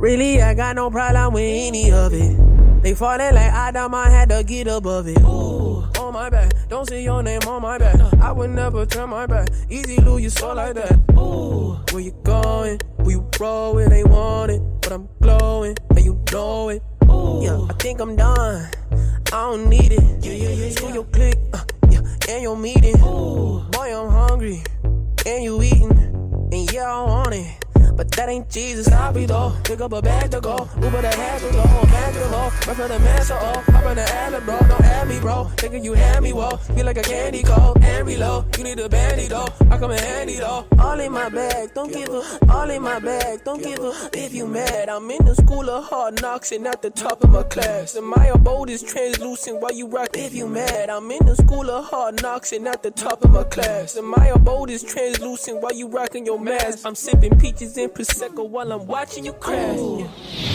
Really, I got no problem with any of it. They falling like Adam, I had to get above it. Ooh, on my back, don't say your name on my back. I would never turn my back. Easy lose your soul like that. Ooh, where you going? Who you roll with? They want it, but I'm glowing, and you know it. Ooh, yeah, I think I'm done. I don't need it. Yeah. Screw your click, and your meeting. Ooh, boy, I'm hungry, and you eating, and yeah, I want it. But that ain't Jesus, I'll be though. Pick up a bag to go, Uber the hash to go, back to go, right for the man, so hop on the alley, bro, don't add me, bro. Thinking you had me, whoa, feel like a candy coat, and reload. You need a bandy though, I come in handy though. All in my bag, don't give a, all in my bag, don't give a. If you mad, I'm in the school of hard knocks and at the top of my class. And my abode is translucent while you rock. If you mad, I'm in the school of hard knocks and at the top of my class. And my abode is translucent while you rocking your mask. I'm sipping peaches and Prosecco while I'm watching you crash.